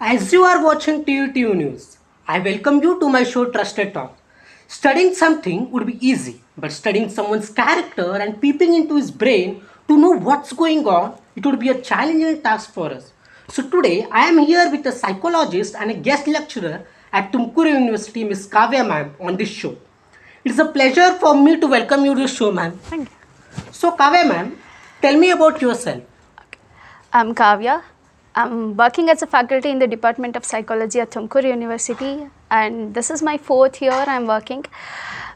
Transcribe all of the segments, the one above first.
As you are watching TUTV News, I welcome you to my show Trusted Talk. Studying something would be easy, but studying someone's character and peeping into his brain to know what's going on, it would be a challenging task for us. So today, I am here with a psychologist and a guest lecturer at Tumkur University, Miss Kavya ma'am, on this show. It's a pleasure for me to welcome you to the show, ma'am. Thank you. So Kavya ma'am, tell me about yourself. I'm Kavya. I'm working as a faculty in the Department of Psychology at Tumkur University, and this is my 4th year I'm working.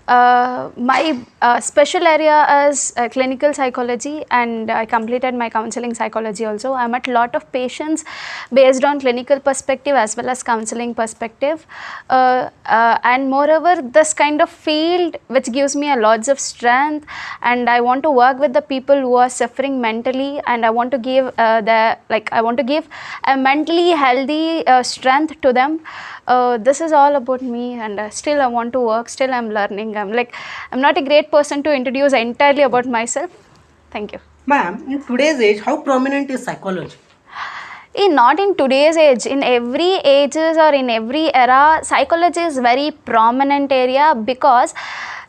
My special area is clinical psychology, and I completed my counseling psychology also. I met a lot of patients based on clinical perspective as well as counseling perspective, and moreover this kind of field which gives me a lots of strength, and I want to work with the people who are suffering mentally, and I want to give a mentally healthy strength to them. This is all about me, and still I want to work, still I'm learning. I'm not a great person to introduce entirely about myself. Thank you. Ma'am, in today's age, how prominent is psychology? Not in today's age, in every ages or in every era, psychology is very prominent area because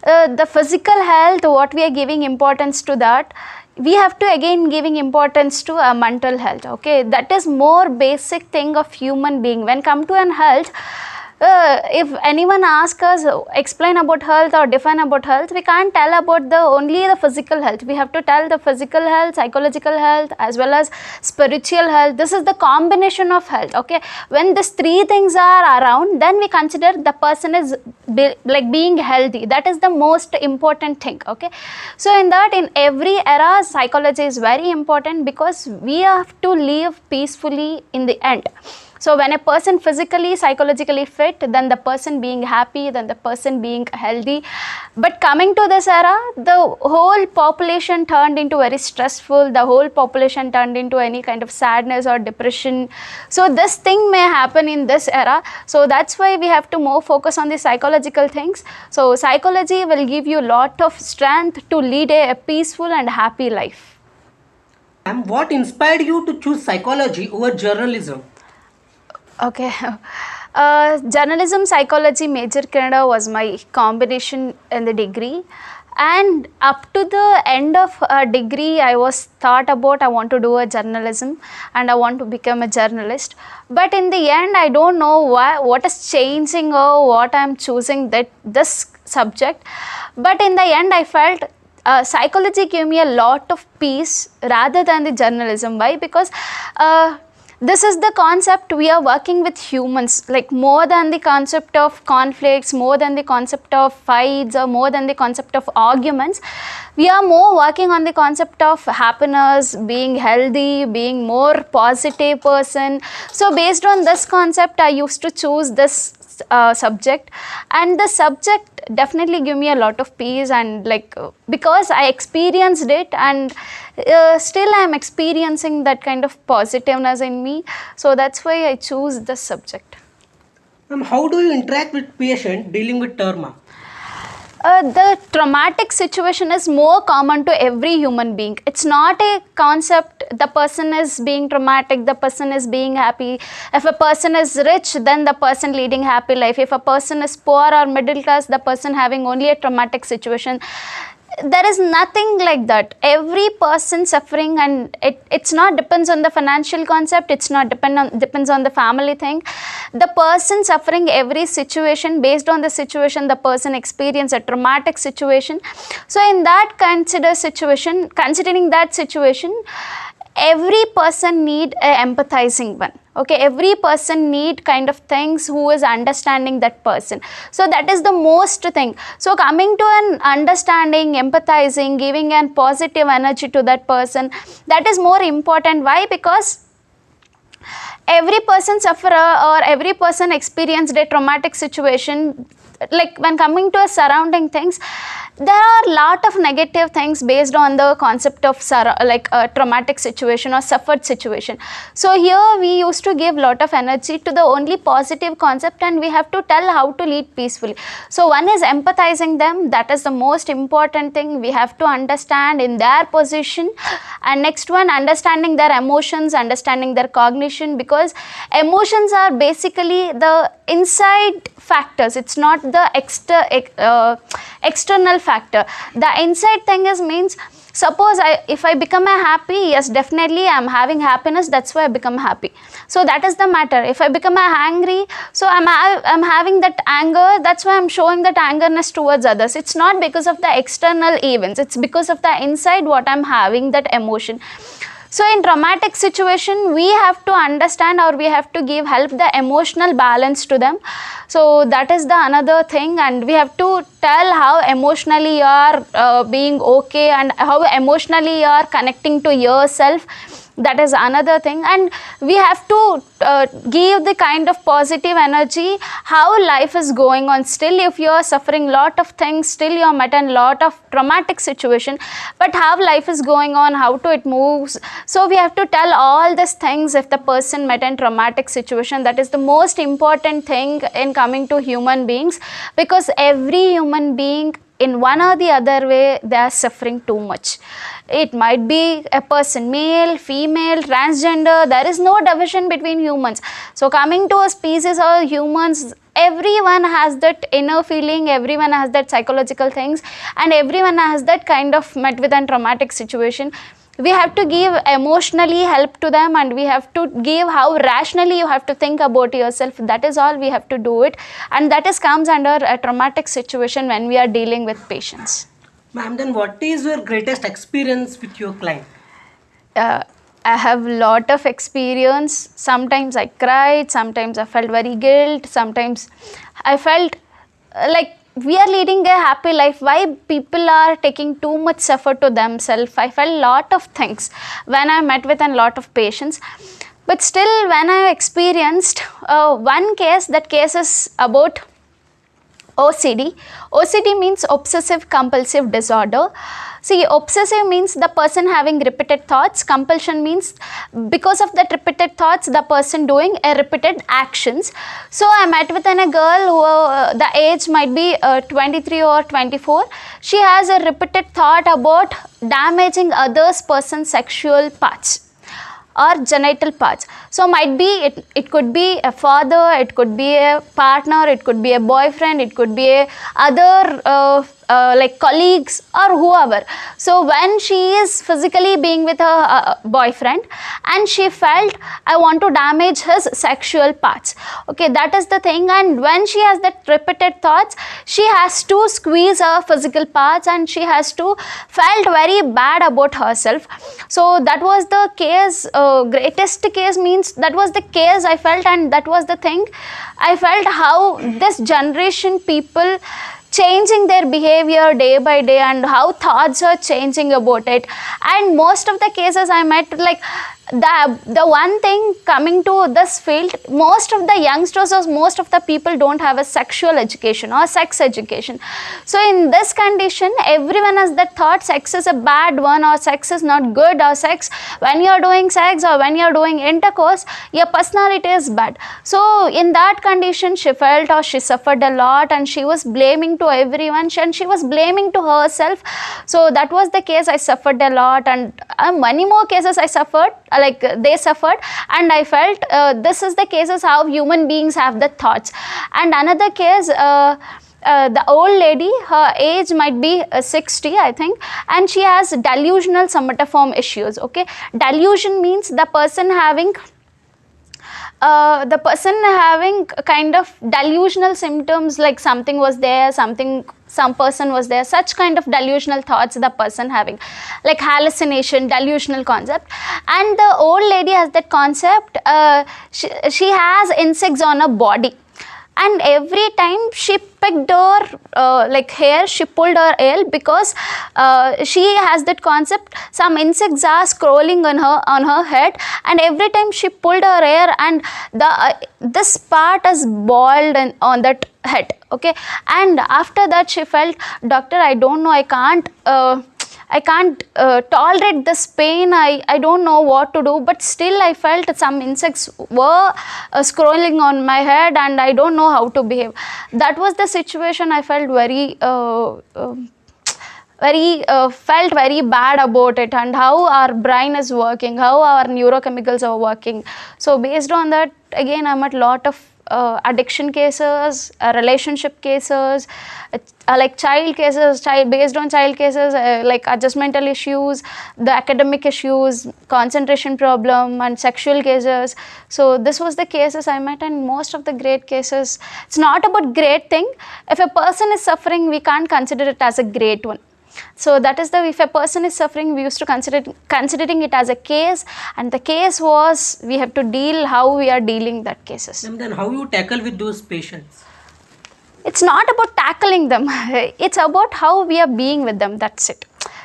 the physical health, what we are giving importance to that, we have to again giving importance to mental health. Okay, that is more basic thing of human being. When come to an health, if anyone asks us explain about health or define about health, we can't tell about only the physical health. We have to tell the physical health, psychological health as well as spiritual health. This is the combination of health. Okay, when these 3 things are around, then we consider the person is being healthy. That is the most important thing. Okay, so in that, in every era, psychology is very important because we have to live peacefully in the end. So when a person physically, psychologically fit, then the person being happy, then the person being healthy. But coming to this era, the whole population turned into very stressful, the whole population turned into any kind of sadness or depression. So this thing may happen in this era. So that's why we have to more focus on the psychological things. So psychology will give you a lot of strength to lead a peaceful and happy life. And what inspired you to choose psychology over journalism? Okay, journalism psychology major Canada was my combination in the degree, and up to the end of degree I was thought about I want to do a journalism and I want to become a journalist, but in the end I don't know what is changing or what I am choosing this subject, but in the end I felt psychology gave me a lot of peace rather than the journalism. Why? Because this is the concept we are working with humans, like more than the concept of conflicts, more than the concept of fights, or more than the concept of arguments. We are more working on the concept of happiness, being healthy, being more positive person. So based on this concept, I used to choose this subject, and the subject definitely give me a lot of peace, and because I experienced it, and still I am experiencing that kind of positiveness in me, so that's why I choose this subject. How do you interact with patient dealing with trauma? The traumatic situation is more common to every human being. It's not a concept the person is being traumatic, the person is being happy. If a person is rich, then the person leading happy life. If a person is poor or middle class, the person having only a traumatic situation. There is nothing like that. Every person suffering, and it's not depends on the financial concept, it's not depends on the family thing. The person suffering every situation, based on the situation the person experience a traumatic situation. So in that considering that situation, every person need a empathizing one. Okay, every person need kind of things who is understanding that person. So that is the most thing. So coming to an understanding, empathizing, giving an positive energy to that person, that is more important. Why? Because every person sufferer or every person experienced a traumatic situation. Like when coming to a surrounding things, there are a lot of negative things based on the concept of like a traumatic situation or suffered situation. So here we used to give lot of energy to the only positive concept, and we have to tell how to lead peacefully. So one is empathizing them, that is the most important thing. We have to understand in their position. And next one, understanding their emotions, understanding their cognition, because emotions are basically the inside factors, it's not the external factor. The inside thing is means, suppose if I become a happy, yes, definitely I'm having happiness, that's why I become happy. So that is the matter. If I become angry, so I'm having that anger, that's why I'm showing that angerness towards others. It's not because of the external events, it's because of the inside what I'm having, that emotion. So in traumatic situation, we have to understand, or we have to give help the emotional balance to them. So that is the another thing, and we have to tell how emotionally you are being okay, and how emotionally you are connecting to yourself. That is another thing. And we have to give the kind of positive energy, how life is going on. Still if you are suffering lot of things, still you are met in lot of traumatic situation, but how life is going on, how to it moves. So we have to tell all these things if the person met in traumatic situation. That is the most important thing in coming to human beings, because every human being in one or the other way they are suffering too much. It might be a person, male, female, transgender, there is no division between humans. So coming to a species or humans, everyone has that inner feeling, everyone has that psychological things, and everyone has that kind of met with a traumatic situation. We have to give emotionally help to them, and we have to give how rationally you have to think about yourself. That is all we have to do it, and that is comes under a traumatic situation when we are dealing with patients. Ma'am, then what is your greatest experience with your client? I have lot of experience. Sometimes I cried, sometimes I felt very guilt, sometimes I felt like we are leading a happy life, why people are taking too much suffer to themselves. I felt lot of things when I met with a lot of patients. But still when I experienced one case, that case is about OCD. OCD means obsessive compulsive disorder. See, obsessive means the person having repeated thoughts. Compulsion means because of that repeated thoughts, the person doing a repeated actions. So I met with a girl who the age might be 23 or 24. She has a repeated thought about damaging others person's sexual parts or genital parts. So might be it could be a father, it could be a partner, it could be a boyfriend, it could be a other like colleagues or whoever. So when she is physically being with her boyfriend, and she felt I want to damage his sexual parts. Okay, that is the thing. And when she has that repeated thoughts, she has to squeeze her physical parts, and she has to felt very bad about herself. So that was the case. Greatest case means that was the case I felt, and that was the thing I felt, how this generation people changing their behavior day by day, and how thoughts are changing about it. And most of the cases I met, like the one thing coming to this field, most of the youngsters or most of the people don't have a sexual education or sex education. So in this condition, everyone has that thought sex is a bad one, or sex is not good, or sex, when you're doing sex or when you're doing intercourse, your personality is bad. So in that condition, she felt, or she suffered a lot, and she was blaming to everyone, and she was blaming to herself. So that was the case I suffered a lot, and many more cases I suffered, like they suffered, and I felt this is the cases how human beings have the thoughts. And another case, the old lady, her age might be 60 I think, and she has delusional somatoform issues. Okay, delusion means the person having kind of delusional symptoms, like something was there, some person was there, such kind of delusional thoughts the person having, like hallucination, delusional concept. And the old lady has that concept. She has insects on her body. and every time she picked her hair, she pulled her hair because she has that concept some insects are scrolling on her head, and every time she pulled her hair and this part is bald and on that head. Okay, and after that she felt, doctor, I don't know, I can't tolerate this pain. I don't know what to do, but still I felt some insects were scrolling on my head and I don't know how to behave. That was the situation. I felt felt very bad about it, and how our brain is working, how our neurochemicals are working. So based on that, again, I'm at lot of addiction cases, relationship cases, like child cases, based on child cases, like adjustmental issues, the academic issues, concentration problem, and sexual cases. So this was the cases I met, and most of the great cases, it's not about great thing. If a person is suffering, we can't consider it as a great one. So that is the, if a person is suffering, we used to considering it as a case, and the case was we have to deal how we are dealing that cases. And then how you tackle with those patients? It's not about tackling them. It's about how we are being with them. That's it.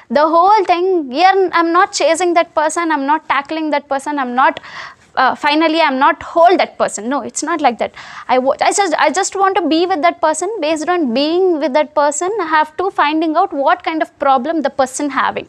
The whole thing here, I'm not chasing that person, I'm not tackling that person, I'm not finally I'm not hold that person. No, it's not like that. I just want to be with that person. Based on being with that person, I have to finding out what kind of problem the person having.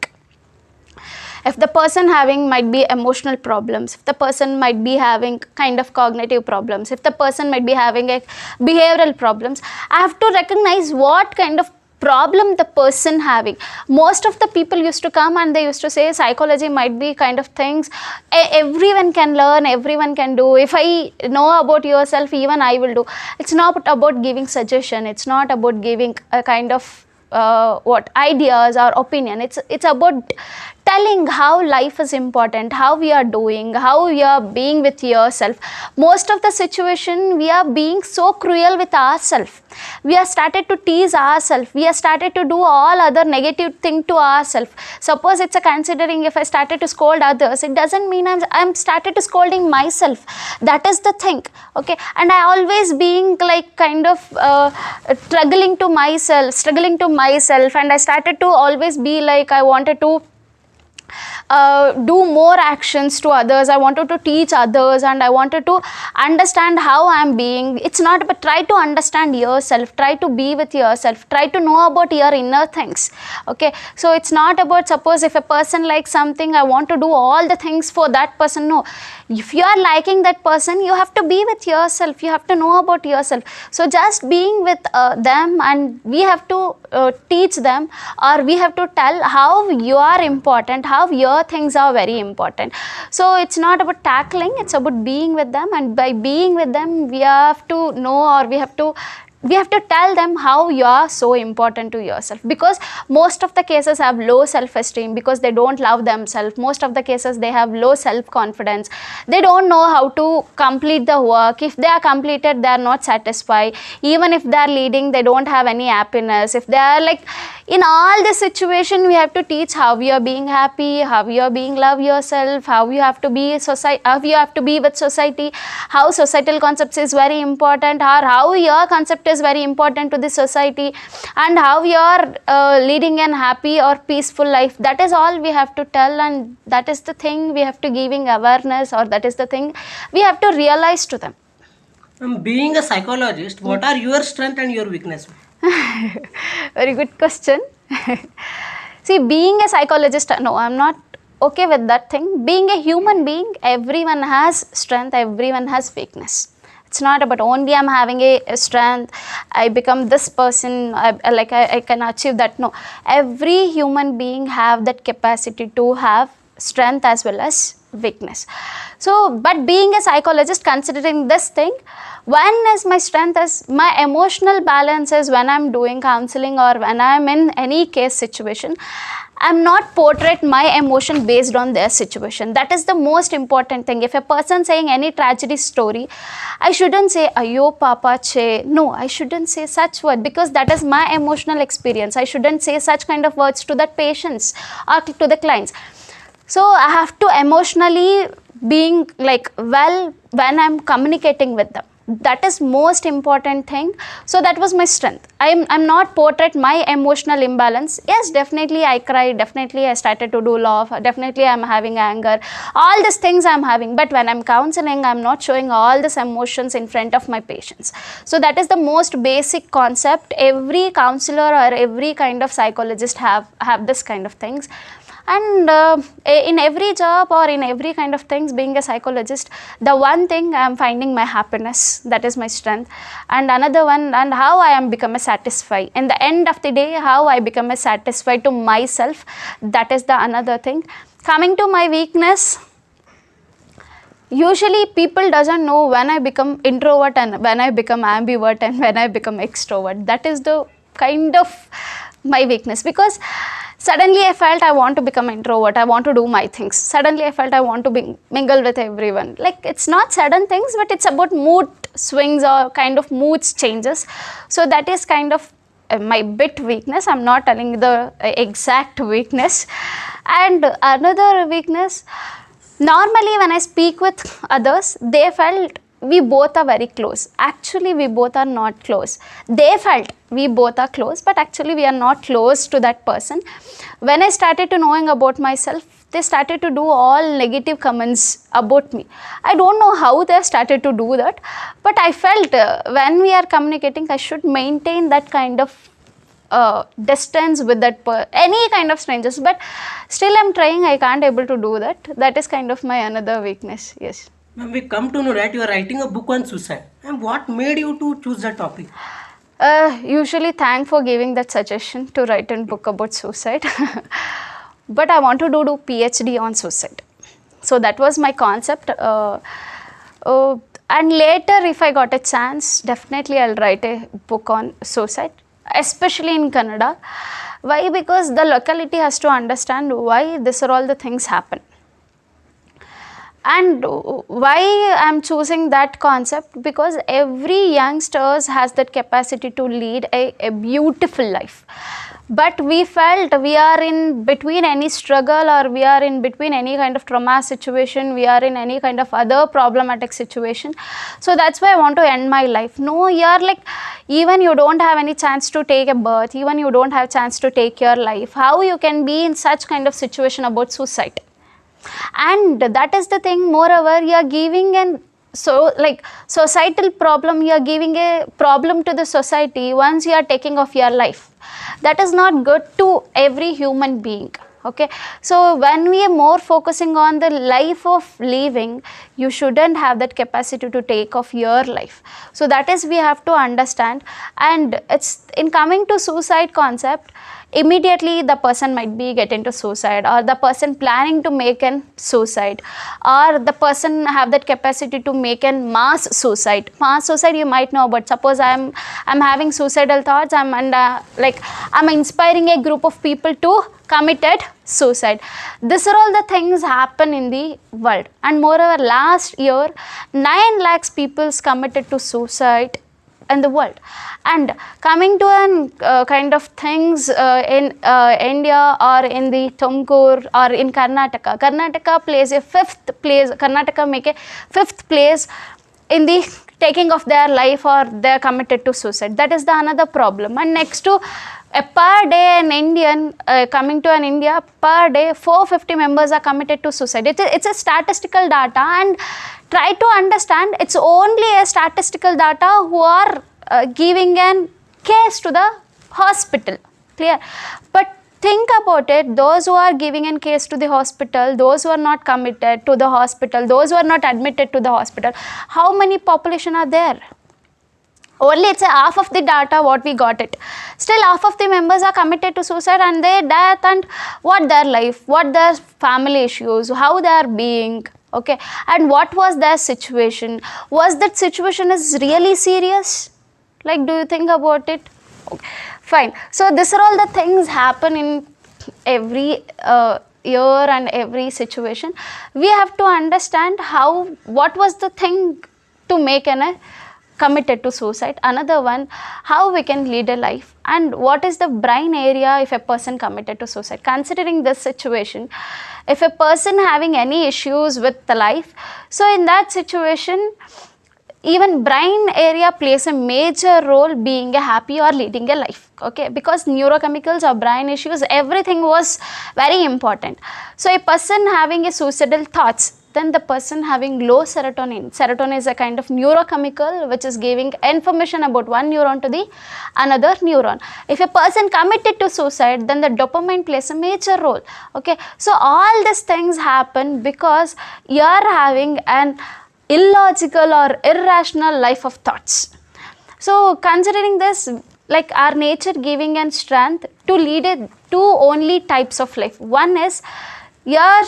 If the person having might be emotional problems, if the person might be having kind of cognitive problems, if the person might be having a behavioral problems, I have to recognize what kind of problem the person having. Most of the people used to come and they used to say psychology might be kind of things everyone can learn, everyone can do. If I know about yourself, even I will do. It's not about giving suggestion, it's not about giving a kind of ideas or opinion. It's about telling how life is important, how we are doing, how we are being with yourself. Most of the situation we are being so cruel with ourselves. We are started to tease ourselves. We are started to do all other negative thing to ourselves. Suppose it's a considering, if I started to scold others, it doesn't mean I'm started to scolding myself. That is the thing. Okay, and I always being like kind of struggling to myself, and I started to always be like I wanted to do more actions to others. I wanted to teach others, and I wanted to understand how I am being. It's not about try to understand yourself, try to be with yourself, try to know about your inner things. Okay, so it's not about, suppose if a person likes something, I want to do all the things for that person. No, if you are liking that person, you have to be with yourself, you have to know about yourself. So just being with them, and we have to teach them, or we have to tell how you are important, how your things are very important. So it's not about tackling, it's about being with them, and by being with them, we have to know, or we have to tell them how you are so important to yourself. Because most of the cases have low self-esteem because they don't love themselves. Most of the cases they have low self-confidence. They don't know how to complete the work. If they are completed, they are not satisfied. Even if they are leading, they don't have any happiness. If they are like, in all this situation, we have to teach how you are being happy, how you are being love yourself, how you have to be how you have to be with society, how societal concepts is very important, or how your concept is very important to the society, and how you are leading an happy or peaceful life. That is all we have to tell, and that is the thing we have to giving awareness, or that is the thing we have to realize to them. Being a psychologist, what are your strength and your weakness? Very good question. See, being a psychologist, no, I'm not okay with that thing. Being a human being, everyone has strength, everyone has weakness. It's not about only I'm having a strength, I become this person, I can achieve that. No, every human being have that capacity to have strength as well as weakness. So, but being a psychologist, considering this thing, when is my strength is my emotional balance is when I'm doing counseling or when I'm in any case situation. I'm not portrait my emotion based on their situation. That is the most important thing. If a person saying any tragedy story, I shouldn't say ayo papa che. No, I shouldn't say such word, because that is my emotional experience. I shouldn't say such kind of words to that patients or to the clients. So I have to emotionally being like well when I'm communicating with them. That is most important thing. So that was my strength. I'm not portrait my emotional imbalance. Yes, definitely I cried, definitely I started to do laugh, definitely I'm having anger, all these things I'm having, but when I'm counseling, I'm not showing all these emotions in front of my patients. So that is the most basic concept. Every counselor or every kind of psychologist have this kind of things. And in every job or in every kind of things, being a psychologist, the one thing I am finding my happiness, that is my strength. And another one, and how I am become a satisfied in the end of the day, how I become a satisfied to myself, that is the another thing. Coming to my weakness, usually people doesn't know when I become introvert and when I become ambivert and when I become extrovert. That is the kind of my weakness, because suddenly I felt I want to become introvert, I want to do my things. Suddenly I felt I want to mingle with everyone. Like, it's not sudden things, but it's about mood swings or kind of moods changes. So that is kind of my bit weakness. I'm not telling the exact weakness. And another weakness, normally when I speak with others, they felt we both are very close. Actually, we both are not close. They felt we both are close, but actually we are not close to that person. When I started to knowing about myself, they started to do all negative comments about me. I don't know how they started to do that, but I felt when we are communicating, I should maintain that kind of distance with that any kind of strangers, but still I'm trying, I can't able to do that. That is kind of my another weakness. Yes. Ma'am, we come to know that you are writing a book on suicide. And what made you to choose that topic? Usually thank for giving that suggestion to write a book about suicide. But I want to do PhD on suicide. So that was my concept. And later, if I got a chance, definitely I'll write a book on suicide, especially in Kannada. Why? Because the locality has to understand why these are all the things happen. And why I'm choosing that concept, because every youngsters has that capacity to lead a beautiful life. But we felt we are in between any struggle, or we are in between any kind of trauma situation, we are in any kind of other problematic situation. So that's why I want to end my life. No, you're like, even you don't have any chance to take a birth, even you don't have chance to take your life, how you can be in such kind of situation about suicide? And that is the thing. Moreover, you are giving an societal problem, you are giving a problem to the society once you are taking off your life. That is not good to every human being. Okay, so when we are more focusing on the life of living, you shouldn't have that capacity to take off your life. So that is we have to understand. And it's in coming to suicide concept, immediately the person might be get into suicide, or the person planning to make an suicide, or the person have that capacity to make an mass suicide. Mass suicide you might know, but suppose I'm having suicidal thoughts, I'm inspiring a group of people to committed suicide. These are all the things happen in the world. And moreover, last year 9 lakhs people committed to suicide in the world. And coming to an kind of things in India or in the Tumkur or in Karnataka plays a 5th place. Karnataka make a 5th place in the taking of their life, or they are committed to suicide. That is the another problem. And next to per day an Indian coming to an India, per day 450 members are committed to suicide. It's a statistical data, and try to understand it's only a statistical data who are giving an case to the hospital. Clear? But think about it, those who are giving a case to the hospital, those who are not committed to the hospital, those who are not admitted to the hospital, how many population are there? Only it's a half of the data what we got it. Still half of the members are committed to suicide, and their death and what their life, what their family issues, how they are being, okay, and what was their situation. Was that situation is really serious? Like, do you think about it? Okay, fine. So these are all the things happen in every year and every situation. We have to understand what was the thing to make an committed to suicide. Another one, how we can lead a life, and what is the brain area if a person committed to suicide. Considering this situation, if a person having any issues with the life, so in that situation, even brain area plays a major role being a happy or leading a life, okay, because neurochemicals or brain issues, everything was very important. So a person having a suicidal thoughts, then the person having low serotonin is a kind of neurochemical which is giving information about one neuron to the another neuron. If a person committed to suicide, then the dopamine plays a major role, okay. So all these things happen because you are having an illogical or irrational life of thoughts. So considering this, like our nature giving and strength to lead a two only types of life. One is you're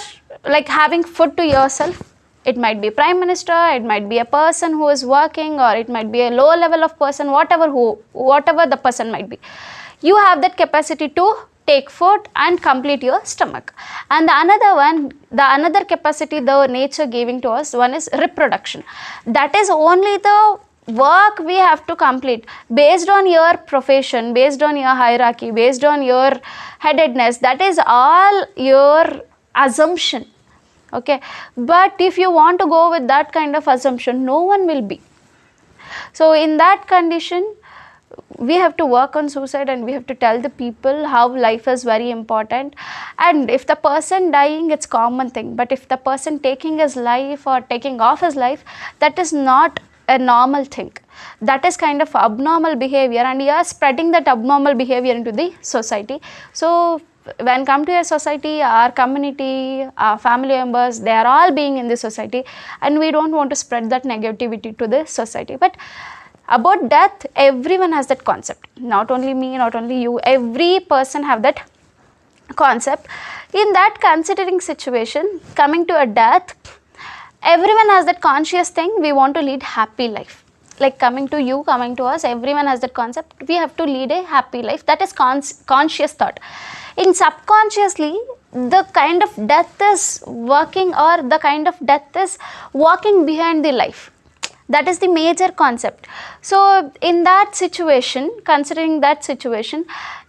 like having food to yourself. It might be prime minister, it might be a person who is working, or it might be a low level of person, whatever the person might be. You have that capacity to take food and complete your stomach. And the another capacity the nature giving to us, one is reproduction. That is only the work we have to complete based on your profession, based on your hierarchy, based on your headedness. That is all your assumption, okay. But if you want to go with that kind of assumption, no one will be. So in that condition, we have to work on suicide, and we have to tell the people how life is very important. And if the person dying, it's common thing, but if the person taking his life or taking off his life, that is not a normal thing. That is kind of abnormal behavior, and you are spreading that abnormal behavior into the society. So when come to a society, our community, our family members, they are all being in the society, and we don't want to spread that negativity to the society. But about death, everyone has that concept. Not only me, not only you, every person have that concept. In that considering situation, coming to a death, everyone has that conscious thing, we want to lead happy life. Like coming to you, coming to us, everyone has that concept, we have to lead a happy life. That is conscious thought. In subconsciously, the kind of death is working, or the kind of death is walking behind the life. That is the major concept. So in that situation, considering that situation,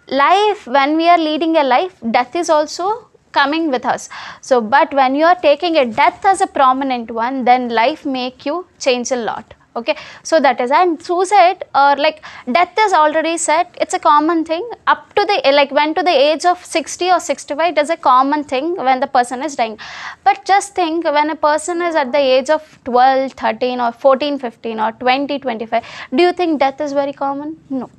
life, when we are leading a life, death is also coming with us. So but when you are taking a death as a prominent one, then life make you change a lot, okay. So that is, and suicide or like death is already set, it's a common thing up to the, like when to the age of 60 or 65, it is a common thing when the person is dying. But just think, when a person is at the age of 12, 13 or 14, 15 or 20, 25, do you think death is very common? No,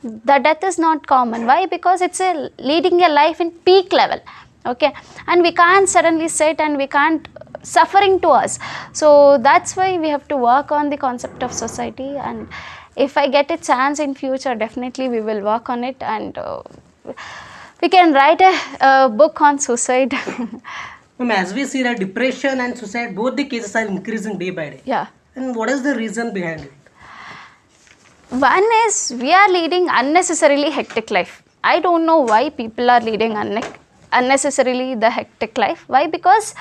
the death is not common. Why? Because it's a leading a life in peak level, okay, and we can't suddenly sit, and we can't suffering to us. So that's why we have to work on the concept of society. And if I get a chance in future, definitely we will work on it, and we can write a book on suicide. Ma'am, as we see that depression and suicide, both the cases are increasing day by day. Yeah. And what is the reason behind it? One is we are leading unnecessarily hectic life. I don't know why people are leading unnecessarily the hectic life. Why? Because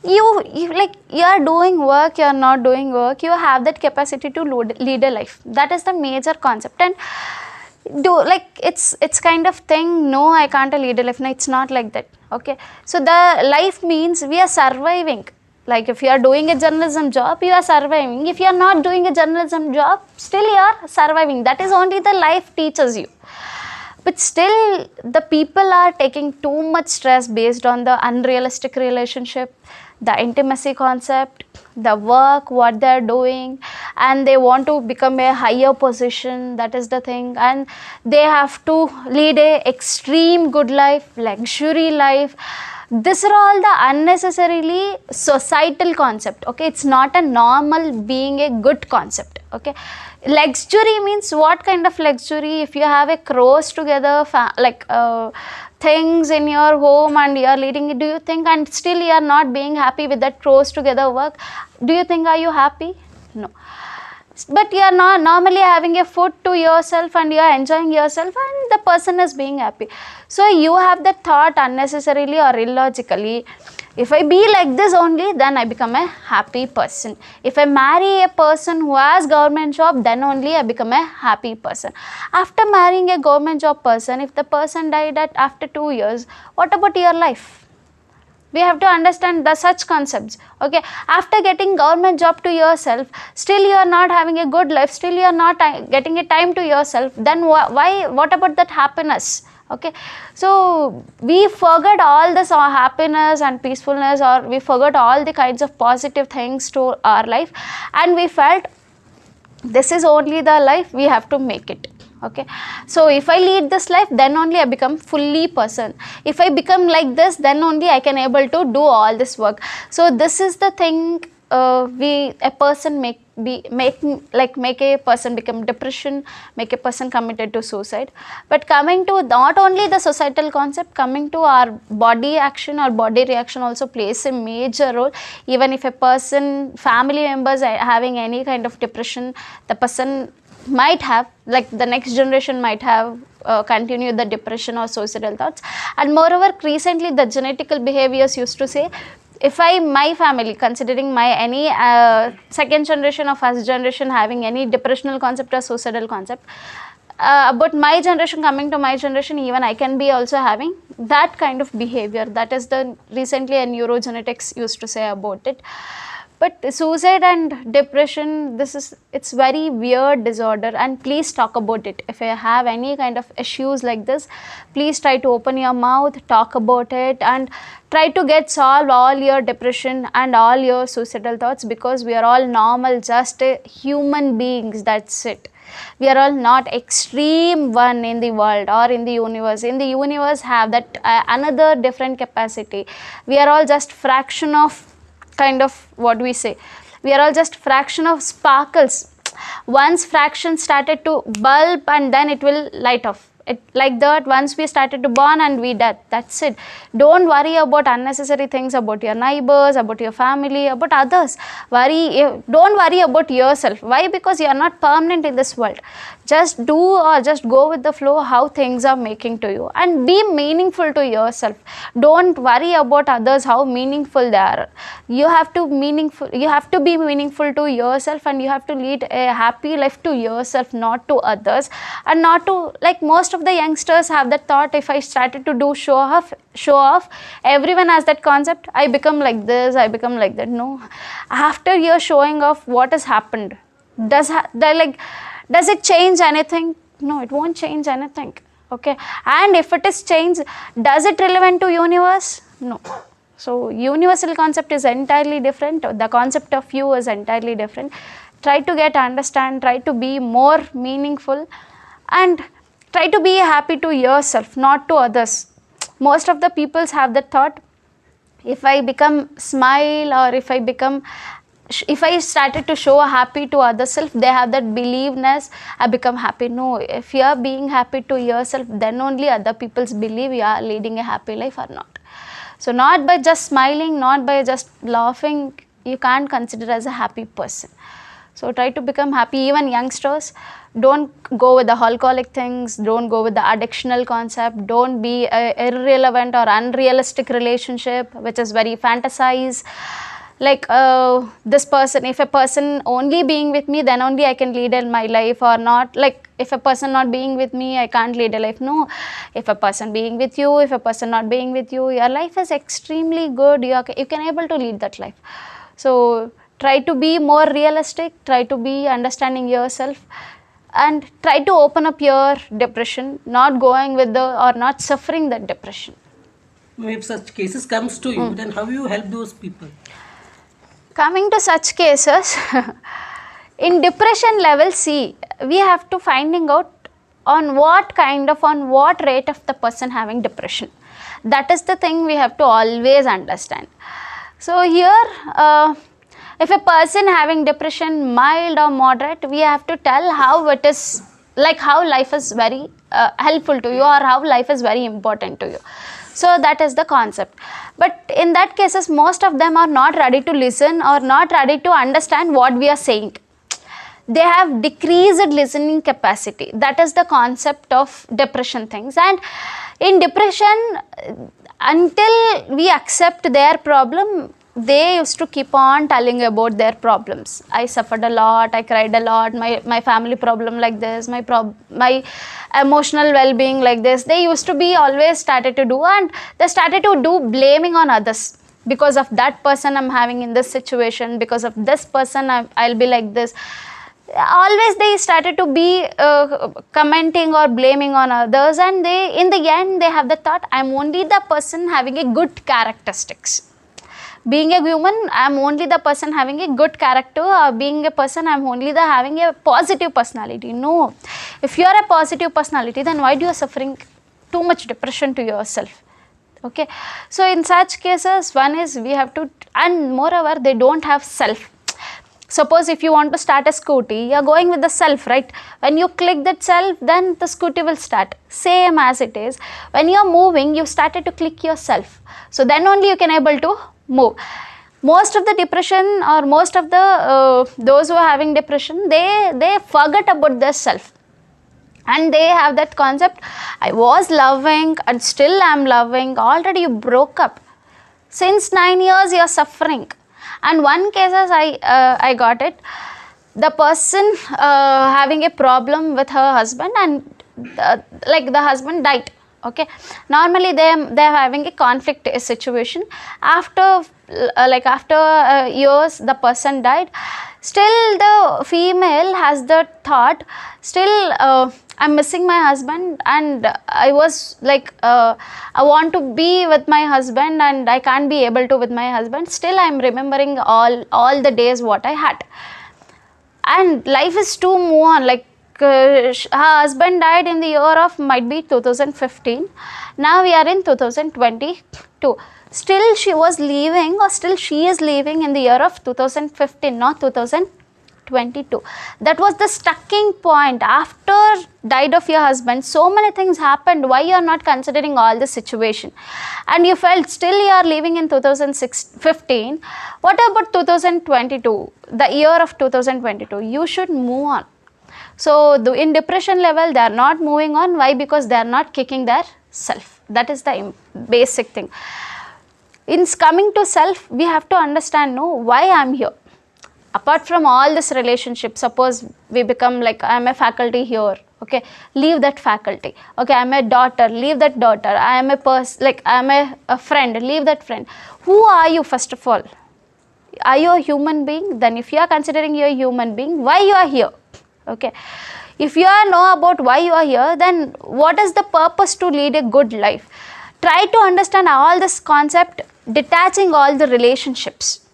you like, you are doing work, you are not doing work, you have that capacity to lead a life. That is the major concept. And do like, it's kind of thing, no, I can't lead a life. No, it's not like that, okay. So the life means we are surviving. Like if you are doing a journalism job, you are surviving. If you are not doing a journalism job, still you are surviving. That is only the life teaches you. But still the people are taking too much stress based on the unrealistic relationship, the intimacy concept, the work, what they are doing, and they want to become a higher position. That is the thing. And they have to lead a extreme good life, luxury life. These are all the unnecessarily societal concept, okay. It's not a normal being a good concept, okay. Luxury means what kind of luxury? If you have a crores together, things in your home, and you are leading it, do you think, and still you are not being happy with that crores together work, do you think, are you happy? No. But you are not normally having a food to yourself, and you are enjoying yourself, and the person is being happy. So you have that thought unnecessarily or illogically, if I be like this only, then I become a happy person. If I marry a person who has government job, then only I become a happy person. After marrying a government job person, if the person died after 2 years, what about your life? We have to understand the such concepts. Okay, after getting government job to yourself, still you are not having a good life, still you are not getting a time to yourself, then why, what about that happiness? Okay, so we forgot all this happiness and peacefulness, or we forgot all the kinds of positive things to our life, and we felt this is only the life, we have to make it. Okay, so if I lead this life, then only I become fully person. If I become like this, then only I can able to do all this work. So this is the thing, a person make a person become depression, make a person committed to suicide. But coming to not only the societal concept, coming to our body action or body reaction also plays a major role. Even if a person, family members are having any kind of depression, the person might have, like the next generation might have continued the depression or suicidal thoughts. And moreover, recently the genetical behaviors used to say, if my family, considering my any second generation or first generation having any depressional concept or suicidal concept, but my generation, coming to my generation, even I can be also having that kind of behavior. That is the recently a neurogenetics used to say about it. But suicide and depression, it's very weird disorder, and please talk about it. If you have any kind of issues like this, please try to open your mouth, talk about it, and try to get solve all your depression and all your suicidal thoughts, because we are all normal, just human beings, that's it. We are all not extreme one in the world or in the universe. In the universe have that another different capacity. We are all just fraction of kind of what we say, we are all just fraction of sparkles. Once fraction started to bulb and then it will light off. It like that, once we started to burn and we dead, that's it. Don't worry about unnecessary things, about your neighbors, about your family, about others. Don't worry about yourself. Why? Because you are not permanent in this world. Just do, or just go with the flow how things are making to you, and be meaningful to yourself. Don't worry about others, how meaningful they are. You have to be meaningful to yourself, and you have to lead a happy life to yourself, not to others. And not to, like most of the youngsters have that thought, if I started to do show off, everyone has that concept, I become like this, I become like that. No, after you're showing off, what has happened? Does it change anything? No, it won't change anything. Okay, and if it is changed, does it relevant to universe? No. So universal concept is entirely different, the concept of you is entirely different. Try to understand, try to be more meaningful, and try to be happy to yourself, not to others. Most of the peoples have that thought, if I become smile, or if I started to show happy to other self, they have that believeness, I become happy. No, if you are being happy to yourself, then only other people's believe you are leading a happy life or not. So not by just smiling, not by just laughing, you can't consider as a happy person. So try to become happy. Even youngsters, don't go with the alcoholic things, don't go with the addictional concept, don't be irrelevant or unrealistic relationship which is very fantasized. Like this person, if a person only being with me, then only I can lead in my life, or not. Like if a person not being with me, I can't lead a life. No, if a person being with you, if a person not being with you, your life is extremely good. You can able to lead that life. So try to be more realistic, try to be understanding yourself, and try to open up your depression, not going with or not suffering that depression. If such cases comes to you, then how you help those people? Coming to such cases, in depression level, see, we have to finding out on what rate of the person having depression. That is the thing we have to always understand. So here, if a person having depression, mild or moderate, we have to tell how it is, like how life is very helpful to you, or how life is very important to you. So that is the concept. But in that cases, most of them are not ready to listen, or not ready to understand what we are saying. They have decreased listening capacity. That is the concept of depression things. And in depression, until we accept their problem, they used to keep on telling about their problems. I suffered a lot, I cried a lot, my family problem like this, my emotional well-being like this. They used to be always started to do, and they started to do blaming on others. because of that person I'm having in this situation, because of this person I'll be like this. Always they started to be commenting or blaming on others, and they in the end they have the thought, I'm only the person having a good characteristics. Being a human, I'm only the person having a good character, or being a person, I'm only the having a positive personality. No, if you are a positive personality, then why do you are suffering too much depression to yourself? Okay, so in such cases, one is we have to, and moreover they don't have self. Suppose if you want to start a scooty, you are going with the self, right? When you click that self, then the scooty will start. Same as it is, when you are moving, you started to click yourself, so then only you can able to move. Most of the depression, or most of the those who are having depression, they forget about their self, and they have that concept, I was loving and still am loving. Already you broke up, since 9 years you are suffering. And one cases I got it, the person having a problem with her husband, and like the husband died. Okay, normally they're having a conflict situation. After years the person died, still the female has the thought, still I'm missing my husband, and I was like I want to be with my husband, and I can't be able to with my husband. Still I'm remembering all the days what I had, and life is to move on. Like her husband died in the year of might be 2015. Now we are in 2022. Still she was leaving, or still she is leaving in the year of 2015, not 2022. That was the stucking point. After died of your husband, so many things happened. Why you are not considering all the situation? And you felt still you are living in 2015. What about 2022, the year of 2022? You should move on. So in depression level, they are not moving on. Why? Because they are not kicking their self. That is the basic thing. In coming to self, we have to understand, no, why I am here. Apart from all this relationship, suppose we become like, I am a faculty here. Okay, leave that faculty. Okay, I am a daughter, leave that daughter. I am a person, like I am a friend, leave that friend. Who are you first of all? Are you a human being? Then if you are considering you a human being, why you are here? Okay, if you know about why you are here, then what is the purpose to lead a good life? Try to understand all this concept, detaching all the relationships.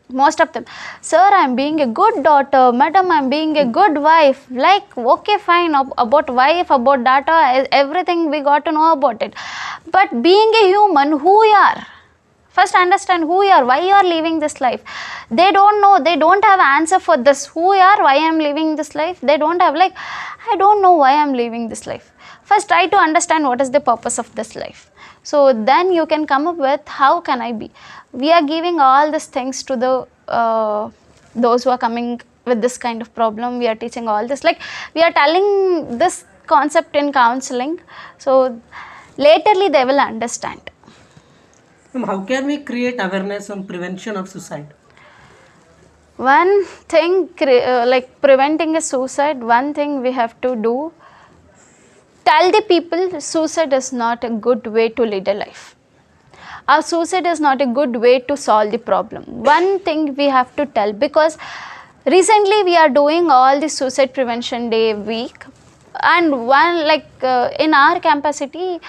Most of them, sir, I am being a good daughter, madam, I am being a good wife. Like, okay, fine, about wife, about daughter, everything we got to know about it. But being a human, who you are? First understand who you are, why you are living this life. They don't know, they don't have answer for this. Who you are, why I am living this life. They don't have, like, I don't know why I am living this life. First try to understand what is the purpose of this life. So then you can come up with how can I be. We are giving all these things to the those who are coming with this kind of problem. We are teaching all this, like we are telling this concept in counseling. So laterly they will understand. How can we create awareness on prevention of suicide? One thing, like preventing a suicide, one thing we have to do, tell the people suicide is not a good way to lead a life. Our suicide is not a good way to solve the problem. One thing we have to tell, because recently we are doing all the suicide prevention day week, and one like in our capacity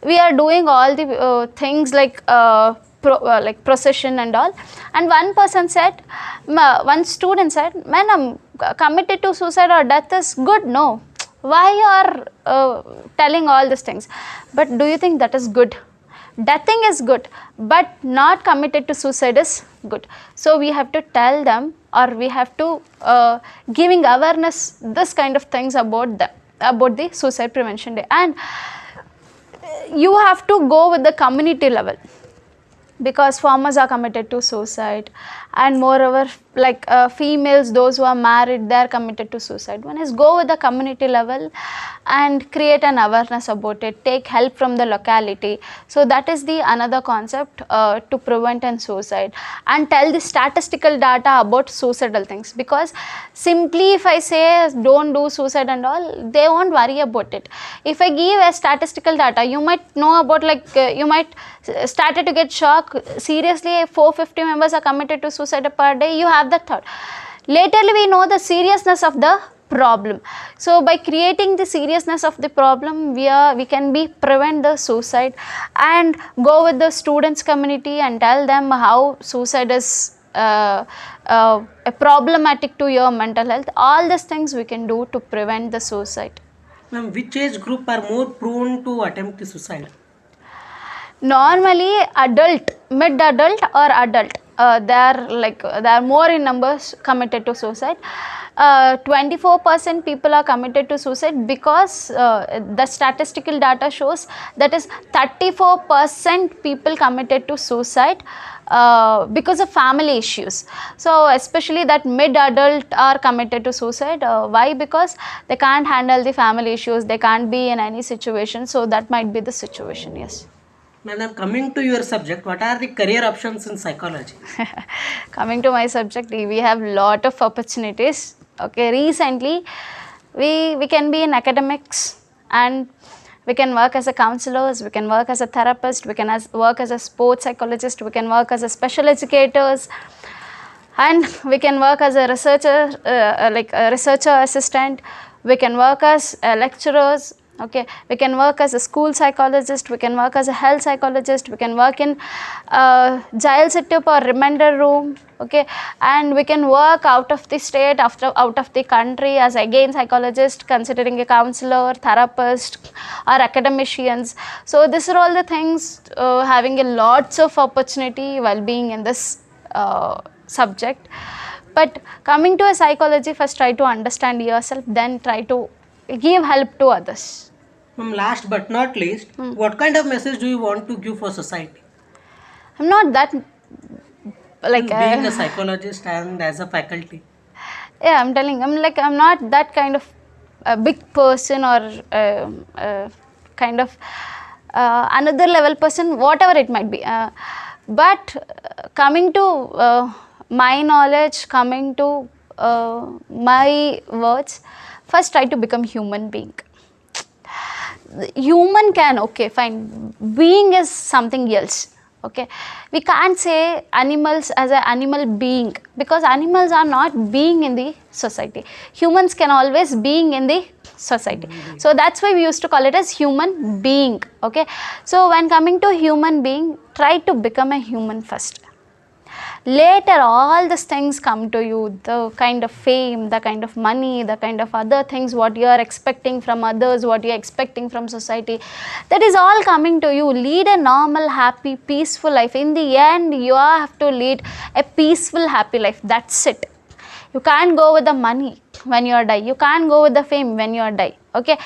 we are doing all the things like like procession and all. And one person said, one student said, man, I'm committed to suicide or death is good. No, why you are telling all these things? But do you think that is good? Deathing is good, but not committed to suicide is good. So we have to tell them, or we have to giving awareness this kind of things about the suicide prevention day. And you have to go with the community level, because farmers are committed to suicide, and moreover, like females, those who are married, they are committed to suicide. One is go with the community level and create an awareness about it, take help from the locality. So that is the another concept to prevent and suicide, and tell the statistical data about suicidal things, because simply if I say don't do suicide and all, they won't worry about it. If I give a statistical data, you might know about, like you might started to get shock. Seriously, 450 members are committed to suicide per day. You have that thought. Laterly, we know the seriousness of the problem. So by creating the seriousness of the problem, we can prevent the suicide, and go with the students community and tell them how suicide is a problematic to your mental health. All these things we can do to prevent the suicide. Ma'am, which age group are more prone to attempt suicide? Normally adult, mid adult or adult, they are more in numbers committed to suicide. 24% people are committed to suicide, because the statistical data shows that is 34% people committed to suicide because of family issues. So especially that mid adult are committed to suicide. Why? Because they can't handle the family issues, they can't be in any situation. So that might be the situation. Yes. Madam, coming to your subject, what are the career options in psychology? Coming to my subject, we have lot of opportunities. Okay, recently we can be in academics, and we can work as a counselors, we can work as a therapist, we can work as a sports psychologist, we can work as a special educators, and we can work as a researcher, like a researcher assistant, we can work as lecturers. Okay, we can work as a school psychologist, we can work as a health psychologist, we can work in jail setup or reminder room. Okay, and we can work out of the state, out of the country as again psychologist, considering a counselor, therapist or academicians. So these are all the things having a lots of opportunity while being in this subject. But coming to a psychology, first try to understand yourself, then try to give help to others. Last but not least, what kind of message do you want to give for society? I'm not that like being a psychologist and as a faculty. Yeah, I'm telling. I'm not that kind of a big person, or kind of another level person, whatever it might be. But coming to my knowledge, coming to my words, first try to become human being. Human can, okay, fine. Being is something else. Okay, we can't say animals as an animal being, because animals are not being in the society. Humans can always being in the society. So that's why we used to call it as human being. Okay, so when coming to human being, try to become a human first. Later all these things come to you, the kind of fame, the kind of money, the kind of other things, what you are expecting from others, what you are expecting from society, that is all coming to you. Lead a normal, happy, peaceful life. In the end, you have to lead a peaceful, happy life. That's it. You can't go with the money when you are die. You can't go with the fame when you are die. Okay.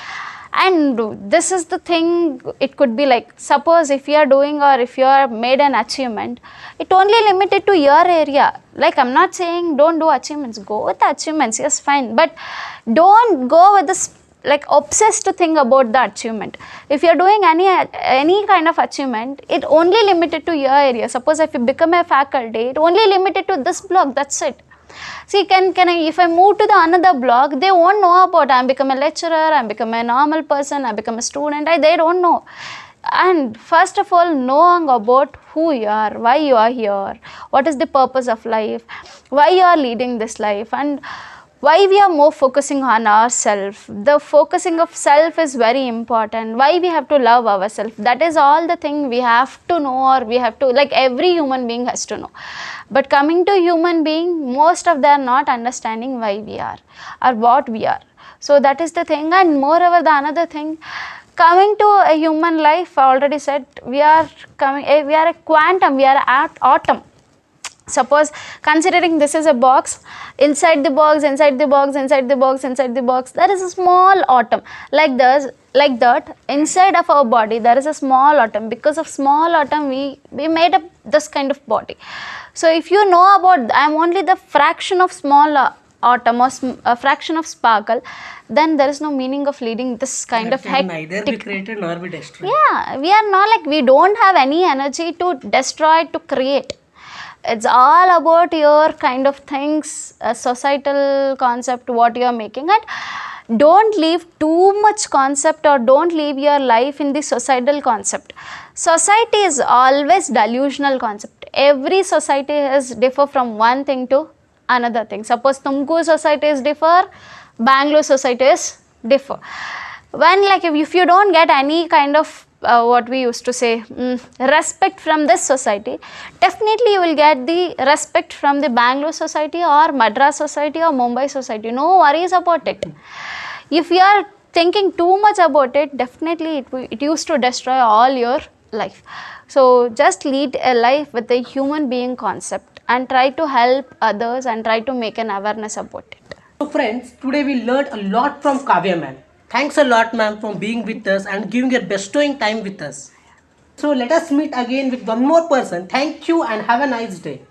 And this is the thing, it could be like, suppose if you are doing, or if you are made an achievement, it only limited to your area. Like, I'm not saying don't do achievements, go with the achievements, yes, fine, but don't go with this like obsessed thing about the achievement. If you're doing any kind of achievement, it only limited to your area. Suppose if you become a faculty, it only limited to this block, that's it. See, if I move to the another block, they won't know about I'm become a lecturer, I'm become a normal person, I become a student, they don't know. And first of all, knowing about who you are, why you are here, what is the purpose of life, why you are leading this life, and why we are more focusing on ourselves. The focusing of self is very important. Why we have to love ourselves. That is all the thing we have to know, or we have to, like every human being has to know. But coming to human being, most of them are not understanding why we are or what we are. So that is the thing. And moreover, the another thing, coming to a human life, I already said, we are a quantum, we are at atom. Suppose considering this is a box, inside the box, inside the box, inside the box, inside the box, there is a small atom. Like this, like that, inside of our body there is a small atom. Because of small atom we made up this kind of body. So if you know about I am only the fraction of small atom or a fraction of sparkle, then there is no meaning of leading this kind of Can neither be created nor be destroyed. yeah, we are not like, we don't have any energy to destroy, to create. It's all about your kind of things, a societal concept what you are making. And don't leave too much concept, or don't leave your life in the societal concept. Society is always delusional concept. Every society is differ from one thing to another thing. Suppose Tumkur society is differ, Bangalore society is differ. When like if you don't get any kind of what we used to say respect from this society, definitely you will get the respect from the Bangalore society or Madras society or Mumbai society. No worries about it. If you are thinking too much about it, definitely it used to destroy all your life. So just lead a life with a human being concept and try to help others and try to make an awareness about it. So friends, today we learned a lot from Kavya ma'am. Thanks a lot ma'am for being with us and giving your bestowing time with us. So let us meet again with one more person. Thank you and have a nice day.